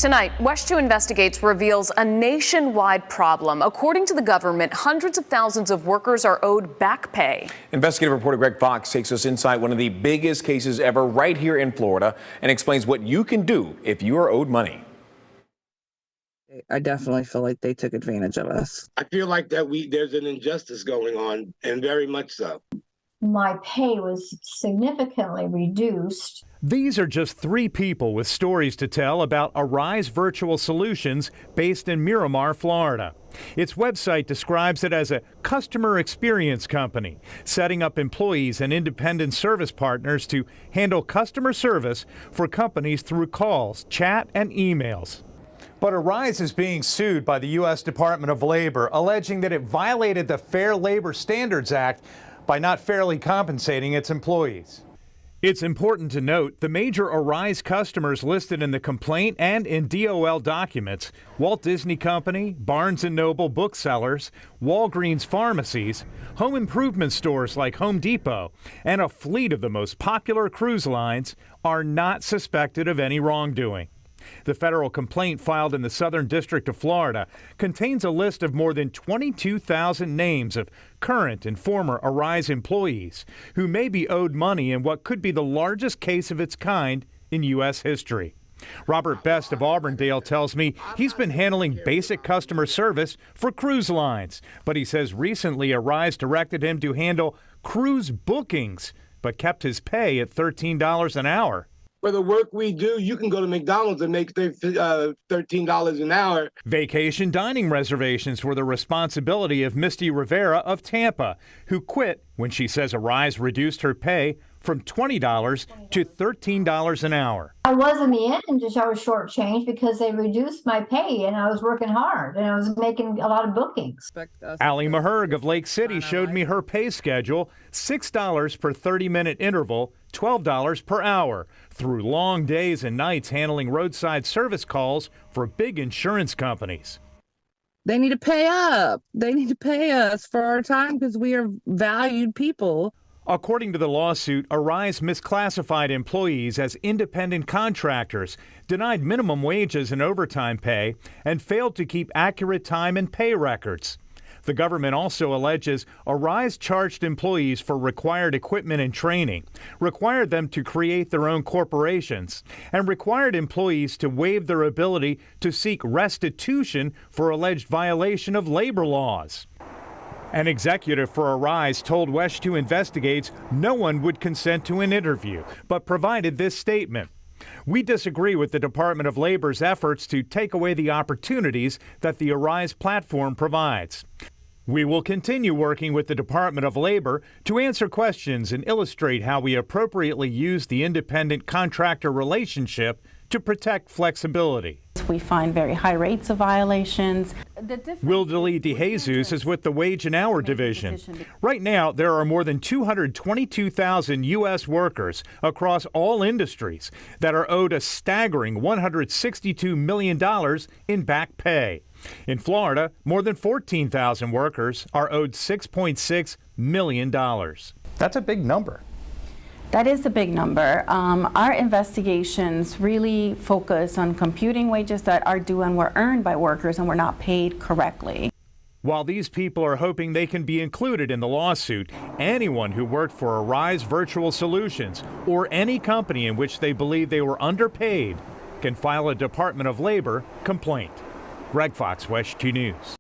Tonight, WESH 2 Investigates reveals a nationwide problem. According to the government, hundreds of thousands of workers are owed back pay. Investigative reporter Greg Fox takes us inside one of the biggest cases ever right here in Florida and explains what you can do if you are owed money. I definitely feel like they took advantage of us. I feel like that there's an injustice going on, and very much so. My pay was significantly reduced. These are just three people with stories to tell about Arise Virtual Solutions based in Miramar, Florida. Its website describes it as a customer experience company, setting up employees and independent service partners to handle customer service for companies through calls, chat, and emails. But Arise is being sued by the U.S. Department of Labor, alleging that it violated the Fair Labor Standards Act by not fairly compensating its employees. It's important to note the major Arise customers listed in the complaint and in DOL documents: Walt Disney Company, Barnes & Noble booksellers, Walgreens pharmacies, home improvement stores like Home Depot, and a fleet of the most popular cruise lines are not suspected of any wrongdoing. The federal complaint filed in the Southern District of Florida contains a list of more than 22,000 names of current and former Arise employees who may be owed money in what could be the largest case of its kind in U.S. history. Robert Best of Auburndale tells me he's been handling basic customer service for cruise lines, but he says recently Arise directed him to handle cruise bookings, but kept his pay at $13 an hour. For the work we do, you can go to McDonald's and make $13 an hour. Vacation dining reservations were the responsibility of Misty Rivera of Tampa, who quit when she says Arise reduced her pay from $20 to $13 an hour. I was in the end just I was shortchanged because they reduced my pay and I was working hard and I was making a lot of bookings. Allie Maherg of Lake City showed me her pay schedule: $6 per 30-minute interval, $12 per hour, through long days and nights handling roadside service calls for big insurance companies. They need to pay up. They need to pay us for our time because we are valued people. According to the lawsuit, Arise misclassified employees as independent contractors, denied minimum wages and overtime pay, and failed to keep accurate time and pay records. The government also alleges Arise charged employees for required equipment and training, required them to create their own corporations, and required employees to waive their ability to seek restitution for alleged violation of labor laws. An executive for Arise told WESH 2 Investigates no one would consent to an interview, but provided this statement: "We disagree with the Department of Labor's efforts to take away the opportunities that the Arise platform provides. We will continue working with the Department of Labor to answer questions and illustrate how we appropriately use the independent contractor relationship to protect flexibility." We find very high rates of violations. Wildelie DeJesus is with the Wage and Hour Division. Right now, there are more than 222,000 U.S. workers across all industries that are owed a staggering $162 million in back pay. In Florida, more than 14,000 workers are owed $6.6 million. That's a big number. That is a big number. Our investigations really focus on computing wages that are due and were earned by workers and were not paid correctly. While these people are hoping they can be included in the lawsuit, anyone who worked for Arise Virtual Solutions or any company in which they believe they were underpaid can file a Department of Labor complaint. Greg Fox, WESH 2 News.